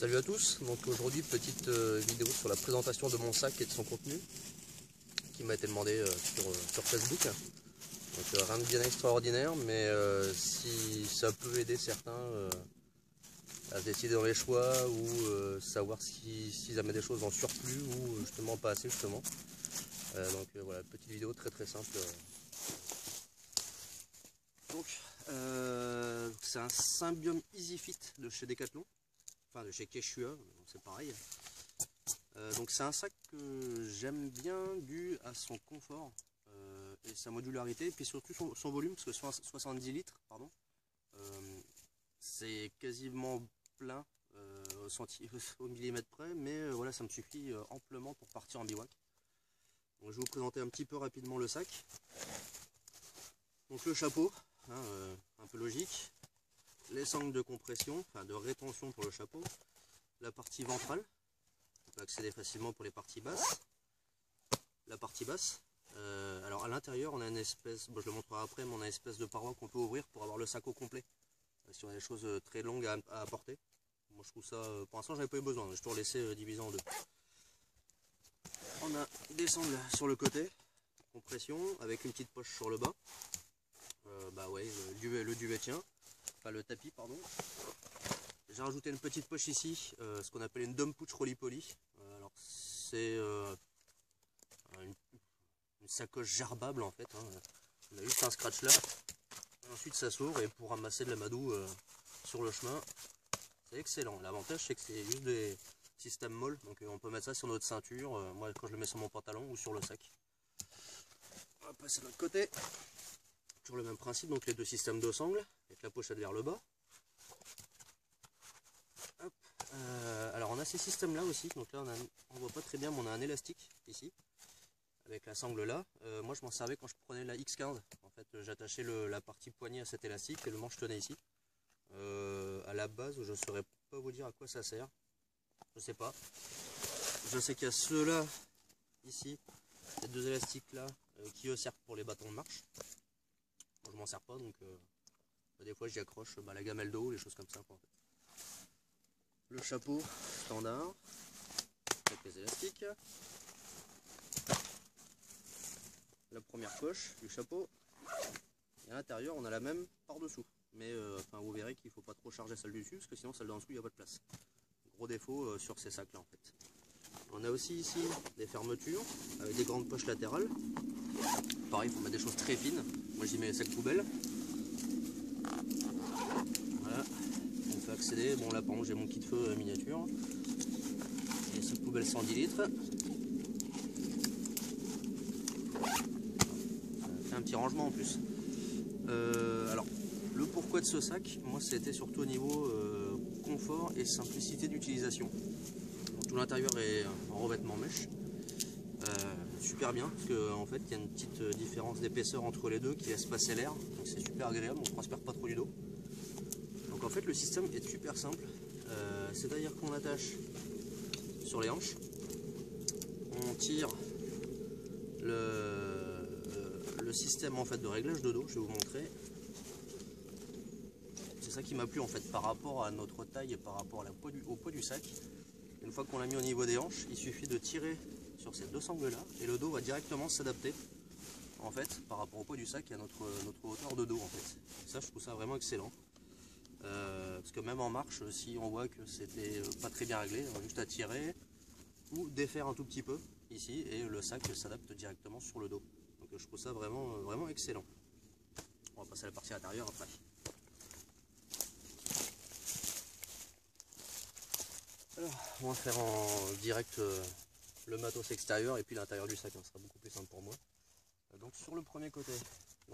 Salut à tous, donc aujourd'hui petite vidéo sur la présentation de mon sac et de son contenu qui m'a été demandé sur Facebook. Donc rien de bien extraordinaire, mais si ça peut aider certains à se décider dans les choix ou savoir s'ils amènent des choses en surplus ou justement pas assez justement. Donc voilà, petite vidéo très simple. Donc c'est un Symbiom EasyFit de chez Decathlon. Enfin de chez Quechua, c'est pareil. Donc c'est un sac que j'aime bien dû à son confort et sa modularité, et puis surtout son volume, parce que 70 litres, pardon, c'est quasiment plein au millimètre près, mais voilà, ça me suffit amplement pour partir en bivouac. Donc je vais vous présenter un petit peu rapidement le sac. Donc le chapeau, hein, un peu logique. Les sangles de compression, enfin de rétention pour le chapeau, la partie ventrale, on peut accéder facilement pour les parties basses, la partie basse. Alors à l'intérieur on a une espèce, bon, je le montrerai après, mais on a une espèce de paroi qu'on peut ouvrir pour avoir le sac au complet, si on a des choses très longues à apporter. Moi je trouve ça, pour l'instant j'avais pas eu besoin, je tout laissé divisé en deux. On a des sangles sur le côté, compression, avec une petite poche sur le bas. Bah ouais, le duvet tient. Enfin le tapis, pardon. J'ai rajouté une petite poche ici, ce qu'on appelle une dump pouch roly-poly. Alors c'est une sacoche gerbable en fait, hein. On a juste un scratch là, et ensuite ça s'ouvre, et pour ramasser de la madou sur le chemin, c'est excellent. L'avantage c'est que c'est juste des systèmes molles, donc on peut mettre ça sur notre ceinture, moi quand je le mets sur mon pantalon ou sur le sac. On va passer de l'autre côté. Toujours le même principe, donc les deux systèmes de sangles, avec la pochette vers le bas. Hop. Alors on a ces systèmes là aussi, donc là on voit pas très bien, mais on a un élastique ici, avec la sangle là. Moi je m'en servais quand je prenais la X15, en fait j'attachais la partie poignée à cet élastique et le manche tenait ici. À la base je ne saurais pas vous dire à quoi ça sert, je sais pas. Je sais qu'il y a ceux-là, ici, ces deux élastiques là, qui eux servent pour les bâtons de marche. Moi je m'en sers pas, donc des fois j'y accroche la gamelle d'eau, les choses comme ça quoi, en fait. Le chapeau standard avec les élastiques, la première poche du chapeau, et à l'intérieur on a la même par dessous, mais enfin, vous verrez qu'il ne faut pas trop charger celle du dessus parce que sinon celle d'en dessous il n'y a pas de place. Gros défaut sur ces sacs là en fait. On a aussi ici des fermetures avec des grandes poches latérales. Pareil, il faut mettre des choses très fines. Moi j'y mets les sacs poubelles. Voilà, on peut accéder. Bon là par exemple j'ai mon kit de feu miniature. Et sac poubelle 110 litres. Ça fait un petit rangement en plus. Alors le pourquoi de ce sac, moi c'était surtout au niveau confort et simplicité d'utilisation. Tout l'intérieur est en revêtement mèche. Super bien, parce qu'en fait il y a une petite différence d'épaisseur entre les deux qui laisse passer l'air, donc c'est super agréable, on ne transpire pas trop du dos. Donc en fait le système est super simple, c'est-à-dire qu'on attache sur les hanches, on tire le système en fait de réglage de dos, je vais vous montrer. C'est ça qui m'a plu en fait par rapport à notre taille et par rapport à au poids du sac. Une fois qu'on l'a mis au niveau des hanches, il suffit de tirer sur ces deux sangles là et le dos va directement s'adapter en fait par rapport au poids du sac et à notre hauteur de dos en fait. Et ça je trouve ça vraiment excellent. Parce que même en marche, si on voit que c'était pas très bien réglé, on a juste à tirer ou défaire un tout petit peu ici et le sac s'adapte directement sur le dos. Donc je trouve ça vraiment excellent. On va passer à la partie intérieure après. Alors, on va faire en direct le matos extérieur et puis l'intérieur du sac, hein, ce sera beaucoup plus simple pour moi. Donc sur le premier côté,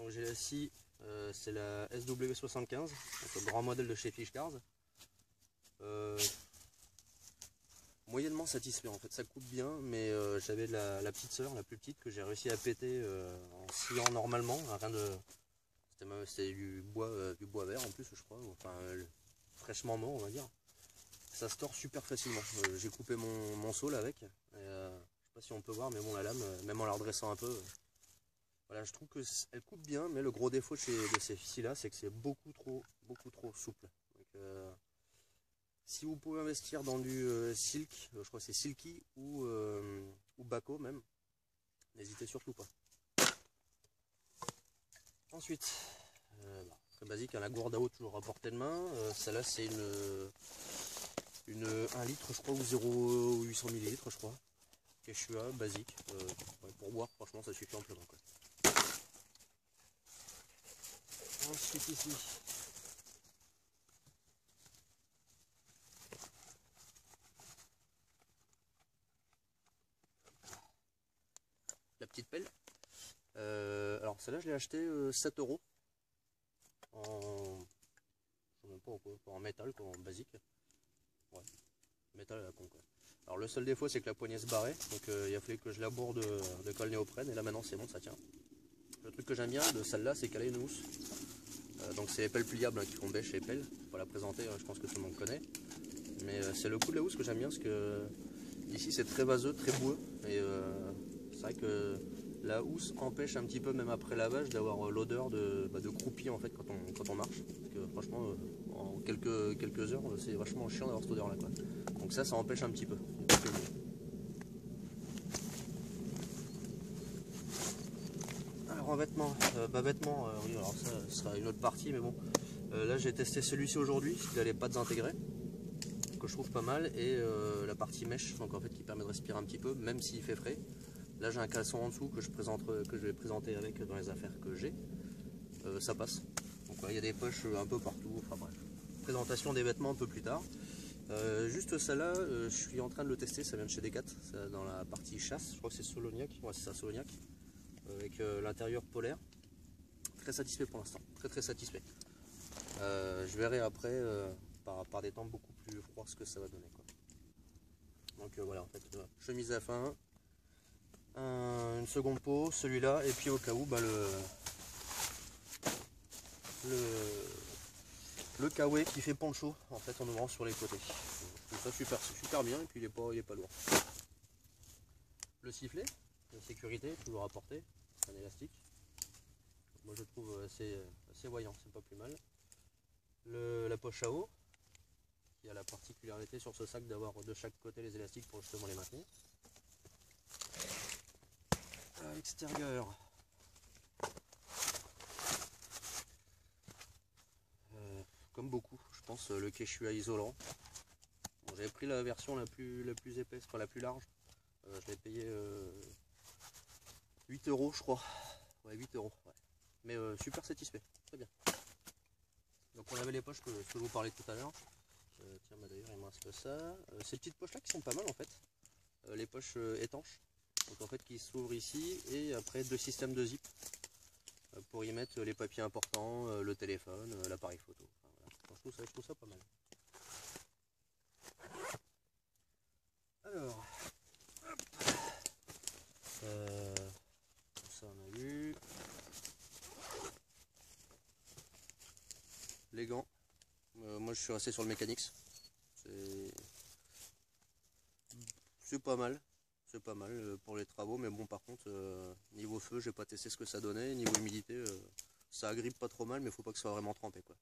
j'ai la scie, c'est la SW75, donc le grand modèle de chez Fishcars. Moyennement satisfait en fait, ça coupe bien, mais j'avais la petite sœur, la plus petite, que j'ai réussi à péter en sciant normalement, rien de... C'était du bois vert en plus je crois, enfin fraîchement mort on va dire. Ça se tord super facilement. J'ai coupé mon saule avec. Je sais pas si on peut voir, mais bon, la lame, même en la redressant un peu, voilà, je trouve qu'elle coupe bien, mais le gros défaut de ces scies là, c'est que c'est beaucoup trop souple. Donc, Si vous pouvez investir dans du Silk, je crois que c'est Silky ou Bako même, n'hésitez surtout pas. Ensuite, très basique, la gourde à eau toujours à portée de main. Celle-là c'est une 1 litre je crois ou 0,800 ml je crois. Quechua basique. Pour boire franchement ça suffit amplement quoi. Ensuite ici. La petite pelle. Alors celle-là je l'ai acheté 7 € en métal quoi, en basique. Ouais, métal à la con quoi. Alors le seul défaut c'est que la poignée se barrait, donc il a fallu que je la bourre de colle néoprène et là maintenant c'est bon, ça tient. Le truc que j'aime bien de celle-là c'est qu'elle a une housse. Donc c'est les pelles pliables qui font bêche et pelles. Pour la présenter, je pense que tout le monde connaît. Mais c'est le coup de la housse que j'aime bien parce que ici c'est très vaseux, très boueux. Et c'est vrai que la housse empêche un petit peu, même après lavage, d'avoir l'odeur de croupi en fait quand on marche. Parce que franchement, en quelques heures, c'est vachement chiant d'avoir cette odeur là quoi. Donc ça empêche un petit peu. Alors en vêtements, oui, alors ça sera une autre partie, mais bon. Là j'ai testé celui-ci aujourd'hui, il a les pattes intégrées, que je trouve pas mal, et la partie mèche, donc en fait qui permet de respirer un petit peu, même s'il fait frais. Là j'ai un caleçon en dessous que je vais présenter avec dans les affaires que j'ai. Ça passe. Donc il y a des poches un peu partout, enfin bref. Présentation des vêtements un peu plus tard. Juste celle-là, je suis en train de le tester, ça vient de chez Decat, dans la partie chasse, je crois que c'est Soloniac, ouais c'est ça, Soloniac, avec l'intérieur polaire. Très satisfait pour l'instant, très satisfait. Je verrai après, par des temps beaucoup plus froids, ce que ça va donner quoi. Donc voilà, en fait, chemise à fin, une seconde peau, celui-là, et puis au cas où, le kawaii qui fait poncho en fait en ouvrant sur les côtés. Je trouve ça super bien, et puis il est pas lourd. Le sifflet de sécurité, toujours à portée, un élastique. Moi je trouve assez voyant, c'est pas plus mal. La poche à eau, qui a la particularité sur ce sac d'avoir de chaque côté les élastiques pour justement les maintenir. À l'extérieur, comme beaucoup, je pense le Quechua isolant. Bon, j'avais pris la version la plus épaisse, enfin la plus large. Je l'ai payé 8 € je crois. Ouais, 8 €. Ouais. Mais super satisfait, très bien. Donc on avait les poches que je vous parlais tout à l'heure. Tiens, d'ailleurs il me reste ça. Ces petites poches là qui sont pas mal en fait. Les poches étanches. Donc en fait qui s'ouvrent ici et après 2 systèmes de zip pour y mettre les papiers importants, le téléphone, l'appareil photo. Enfin, voilà. Je trouve ça pas mal. Alors, hop. Ça on a vu. Les gants. Moi je suis resté sur le Mechanix. C'est pas mal. C'est pas mal pour les travaux, mais bon par contre niveau feu j'ai pas testé ce que ça donnait, niveau humidité ça agrippe pas trop mal, mais faut pas que ce soit vraiment trempé quoi.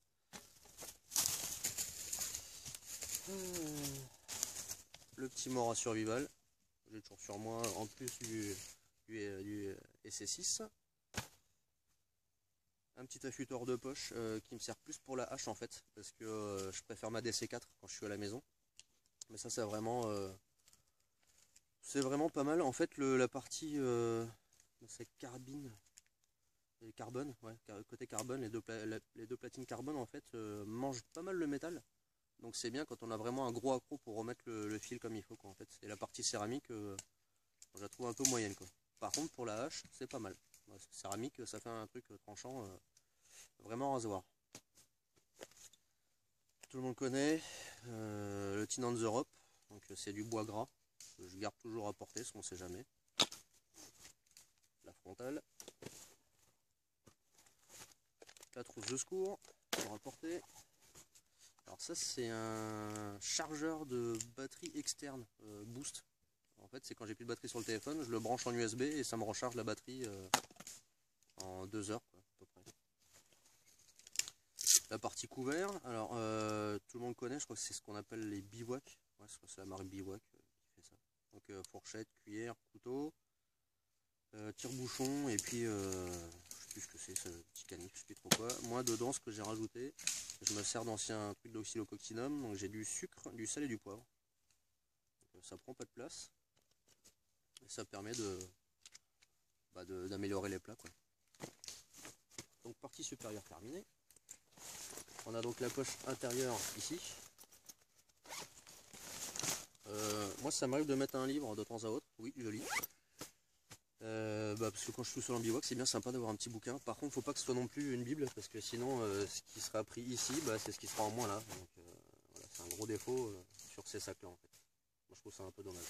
Le petit mort à survival, j'ai toujours sur moi en plus du SC6. Un petit affûteur de poche qui me sert plus pour la hache en fait, parce que je préfère ma DC4 quand je suis à la maison. Mais ça c'est vraiment pas mal en fait. La partie c'est carbone, ouais, côté carbone, les deux platines carbone en fait mangent pas mal le métal. Donc c'est bien quand on a vraiment un gros accro pour remettre le fil comme il faut quoi, en fait. Et la partie céramique, je la trouve un peu moyenne quoi. Par contre pour la hache c'est pas mal. Céramique ça fait un truc tranchant, vraiment rasoir. Tout le monde connaît le Tin on the Rope, donc c'est du bois gras. Je garde toujours à portée parce qu'on sait jamais. La frontale. La trousse de secours pour apporter. Alors ça c'est un chargeur de batterie externe boost. En fait c'est quand j'ai plus de batterie sur le téléphone, je le branche en USB et ça me recharge la batterie en 2 heures quoi, à peu près. La partie couvert, alors tout le monde connaît, je crois que c'est ce qu'on appelle les bivouacs. Ouais, je crois que c'est la marque Bivouac qui fait ça. Donc fourchette, cuillère, couteau, tire-bouchon et puis je sais plus ce que c'est, ce petit canif, je sais plus trop quoi. Moi dedans ce que j'ai rajouté, je me sers d'anciens trucs d'oxylococcinum, donc j'ai du sucre, du sel et du poivre. Donc, ça prend pas de place et ça permet d'améliorer les plats, quoi. Donc partie supérieure terminée. On a donc la poche intérieure ici. Moi ça m'arrive de mettre un livre de temps à autre, oui je lis. Parce que quand je suis seul en bivouac c'est bien sympa d'avoir un petit bouquin. Par contre faut pas que ce soit non plus une bible parce que sinon ce qui sera pris ici c'est ce qui sera en moins là. Donc voilà, c'est un gros défaut sur ces sacs là en fait. Moi je trouve ça un peu dommage.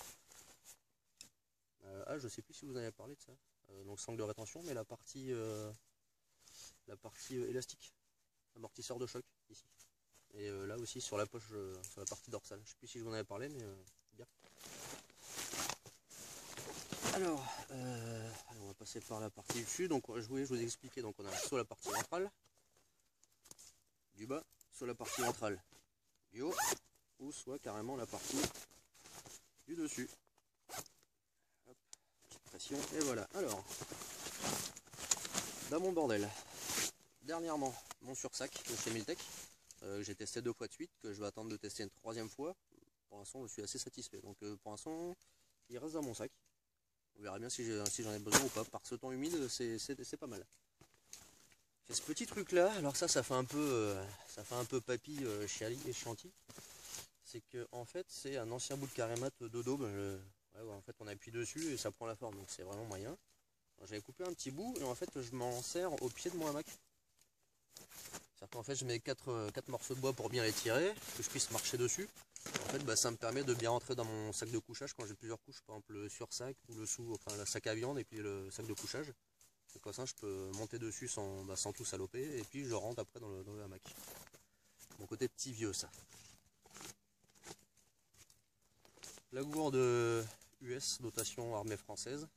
Je sais plus si vous en avez parlé de ça. Donc sangle de rétention, mais la partie élastique, amortisseur de choc ici. Et là aussi sur la poche, sur la partie dorsale. Je sais plus si je vous en avais parlé, mais bien. Alors, on va passer par la partie dessus. Donc je vous ai expliqué, donc on a soit la partie ventrale, du bas, soit la partie ventrale, du haut, ou soit carrément la partie du dessus. Hop, petite pression, et voilà. Alors, dans mon bordel, dernièrement, mon sursac de chez Miltech, j'ai testé 2 fois de suite, que je vais attendre de tester une 3e fois. Pour l'instant, je suis assez satisfait. Donc pour l'instant, il reste dans mon sac. On verra bien si j'en ai besoin ou pas. Par ce temps humide, c'est pas mal. J'ai ce petit truc là, alors ça fait un peu papy chiali et chanty. C'est que en fait c'est un ancien bout de carémate de daube. En fait on appuie dessus et ça prend la forme, donc c'est vraiment moyen. J'avais coupé un petit bout et en fait je m'en sers au pied de mon hamac. C'est-à-dire qu'en fait je mets 4 morceaux de bois pour bien les tirer, que je puisse marcher dessus. En fait ça me permet de bien rentrer dans mon sac de couchage quand j'ai plusieurs couches, par exemple le sursac ou le le sac à viande et puis le sac de couchage. Et comme ça je peux monter dessus sans tout saloper et puis je rentre après dans le hamac. Mon côté petit vieux ça. La gourde US, dotation armée française,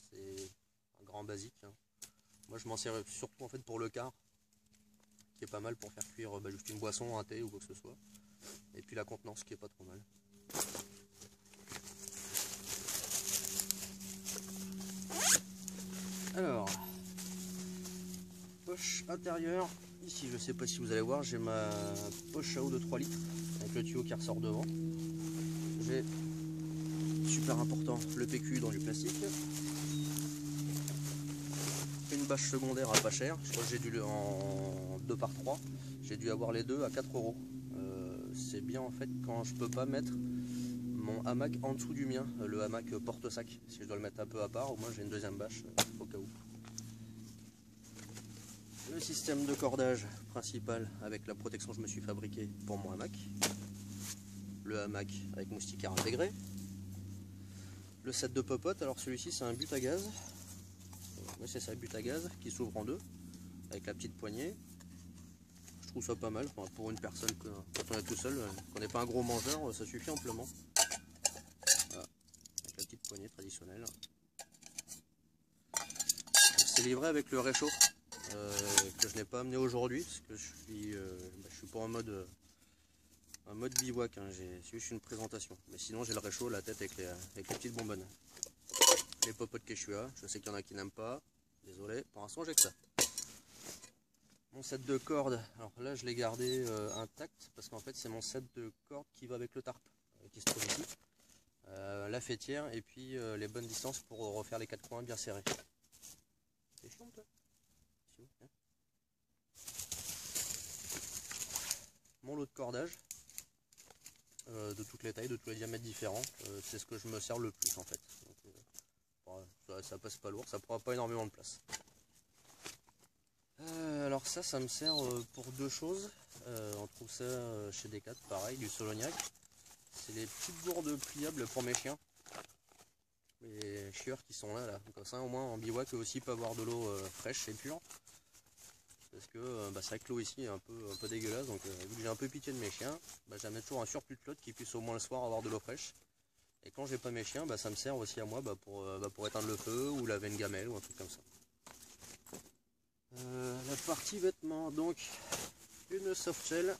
c'est un grand basique. Hein. Moi je m'en sers surtout en fait pour le quart, qui est pas mal pour faire cuire juste une boisson, un thé ou quoi que ce soit. Et puis la contenance qui est pas trop mal. Alors, poche intérieure, ici je sais pas si vous allez voir, j'ai ma poche à eau de 3 litres, avec le tuyau qui ressort devant. J'ai, super important, le PQ dans du plastique. Une bâche secondaire à pas cher, je crois que j'ai dû en 2 par 3, j'ai dû avoir les deux à 4 €. C'est bien en fait quand je peux pas mettre mon hamac en dessous du mien, le hamac porte-sac. Si je dois le mettre un peu à part, au moins j'ai une deuxième bâche au cas où. Le système de cordage principal avec la protection que je me suis fabriqué pour mon hamac. Le hamac avec moustiquaire intégré. Le set de popote, alors celui-ci c'est un but à gaz. Oui, c'est ça, but à gaz qui s'ouvre en deux avec la petite poignée. Je trouve ça pas mal, enfin, pour une personne quand on est tout seul, qu'on n'est pas un gros mangeur, ça suffit amplement. Voilà, avec la petite poignée traditionnelle. C'est livré avec le réchaud que je n'ai pas amené aujourd'hui parce que je suis pas en mode bivouac, hein. C'est juste une présentation. Mais sinon j'ai le réchaud, la tête avec les petites bonbonnes. Les popotes Quechua, je sais qu'il y en a qui n'aiment pas. Désolé, pour l'instant j'ai que ça. Mon set de cordes, alors là je l'ai gardé intact parce qu'en fait c'est mon set de cordes qui va avec le tarp qui se trouve ici. La fêtière et puis les bonnes distances pour refaire les 4 coins bien serrés. C'est chiant toi. Mon lot de cordage de toutes les tailles, de tous les diamètres différents, c'est ce que je me sers le plus en fait. Donc, ça passe pas lourd, ça prend pas énormément de place. Alors ça me sert pour 2 choses. On trouve ça chez Decat, pareil, du Solognac. C'est les petites gourdes pliables pour mes chiens. Les chieurs qui sont là. Comme ça au moins en bivouac aussi peut avoir de l'eau fraîche et pure. Parce que c'est vrai que l'eau ici est un peu dégueulasse. Donc vu que j'ai un peu pitié de mes chiens, j'amène toujours un surplus de flotte qui puisse au moins le soir avoir de l'eau fraîche. Et quand j'ai pas mes chiens, ça me sert aussi à moi pour éteindre le feu ou laver une gamelle ou un truc comme ça. La partie vêtements, donc une soft shell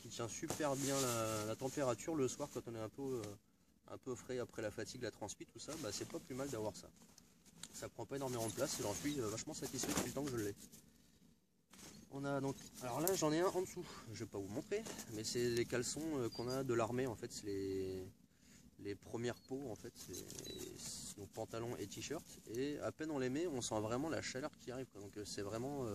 qui tient super bien la température le soir quand on est un peu frais après la fatigue, la transpi, tout ça, bah, c'est pas plus mal d'avoir ça. Ça prend pas énormément de place et j'en suis vachement satisfait depuis le temps que je l'ai. On a donc, alors là j'en ai un en dessous, je vais pas vous montrer, mais c'est les caleçons qu'on a de l'armée en fait, c'est les premières peaux en fait, c'est nos pantalons et t-shirts, et à peine on les met, on sent vraiment la chaleur qui arrive, quoi. Donc c'est vraiment,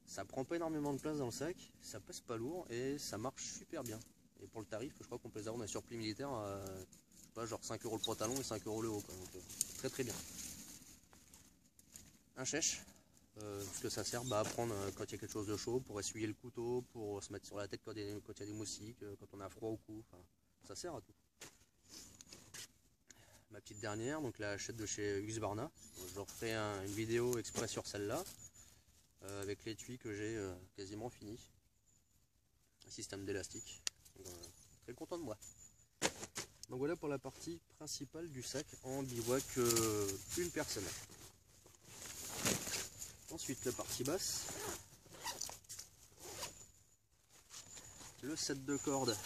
ça prend pas énormément de place dans le sac, ça pèse pas lourd et ça marche super bien. Et pour le tarif, je crois qu'on peut les avoir, on a sur Prix Militaire, je sais pas, genre 5 € le pantalon et 5 € le haut, quoi. Donc très très bien. Un chèche. Parce que ça sert à prendre quand il y a quelque chose de chaud, pour essuyer le couteau, pour se mettre sur la tête quand il y a des moustiques, quand on a froid au cou, enfin, ça sert à tout. Ma petite dernière, donc la hachette de chez Husqvarna. Je leur ferai une vidéo exprès sur celle-là, avec l'étui que j'ai quasiment fini. Un système d'élastique. Très content de moi. Donc voilà pour la partie principale du sac en bivouac une personne. Ensuite la partie basse, le set de cordes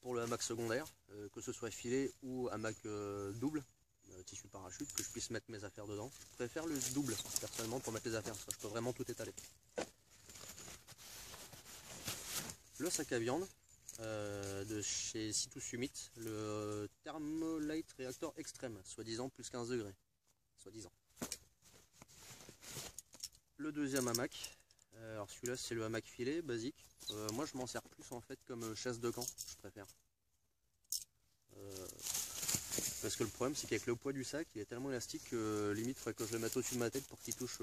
pour le hamac secondaire, que ce soit filet ou hamac double, tissu parachute, que je puisse mettre mes affaires dedans. Je préfère le double personnellement pour mettre les affaires, parce que je peux vraiment tout étaler. Le sac à viande de chez Situs Summit, le Thermolite Reactor Extreme, soi-disant plus 15 degrés, soi-disant. Le deuxième hamac, alors celui-là c'est le hamac filet basique. Moi je m'en sers plus en fait comme chasse de camp, je préfère. Parce que le problème c'est qu'avec le poids du sac il est tellement élastique que limite il faudrait que je le mette au-dessus de ma tête pour qu'il touche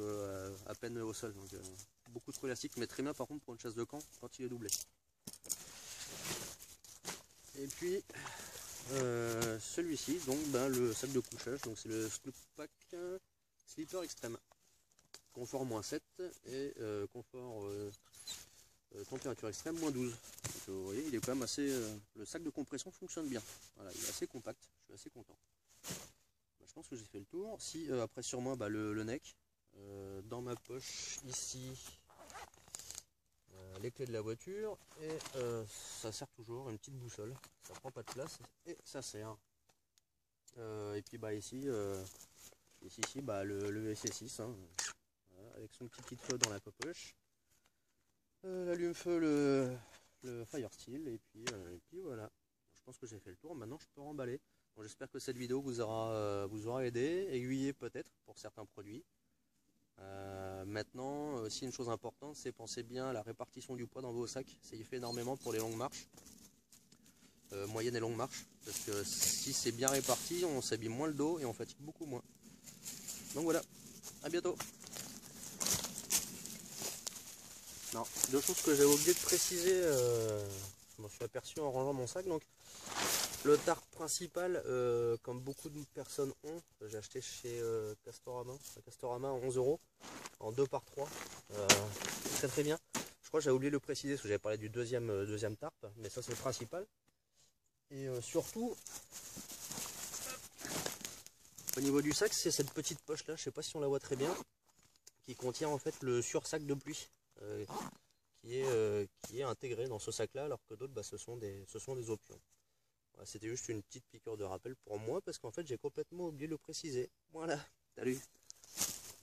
à peine au sol. Donc beaucoup trop élastique, mais très bien par contre pour une chasse de camp quand il est doublé. Et puis celui-ci, donc le sac de couchage, donc c'est le Snoop Pack Sleeper Extreme. Confort -7 et confort température extrême -12. Donc, vous voyez, il est quand même assez. Le sac de compression fonctionne bien. Voilà, il est assez compact. Je suis assez content. Bah, je pense que j'ai fait le tour. Si après sur moi, le neck, dans ma poche ici, les clés de la voiture et ça sert toujours une petite boussole. Ça prend pas de place et ça sert. Et puis ici, le SC6. Hein. Avec son petit feu dans la poche, l'allume-feu, le Fire Steel, et puis voilà. Je pense que j'ai fait le tour, maintenant je peux remballer. Bon, j'espère que cette vidéo vous aura aidé, aiguillé peut-être pour certains produits. Maintenant, aussi une chose importante, c'est penser bien à la répartition du poids dans vos sacs. Ça y fait énormément pour les longues marches, moyennes et longues marches, parce que si c'est bien réparti, on s'abîme moins le dos et on fatigue beaucoup moins. Donc voilà, à bientôt. Non, deux choses que j'avais oublié de préciser, je m'en suis aperçu en rangeant mon sac. Donc, le tarp principal, comme beaucoup de personnes ont, j'ai acheté chez Castorama à 11 € en 2x3, très très bien. Je crois que j'avais oublié de le préciser parce que j'avais parlé du deuxième tarp, mais ça c'est le principal. Et surtout, au niveau du sac, c'est cette petite poche là, je sais pas si on la voit très bien, qui contient en fait le sursac de pluie. Qui est intégré dans ce sac là, alors que d'autres ce sont des options. Voilà, c'était juste une petite piqûre de rappel pour moi parce qu'en fait j'ai complètement oublié de le préciser. Voilà, salut.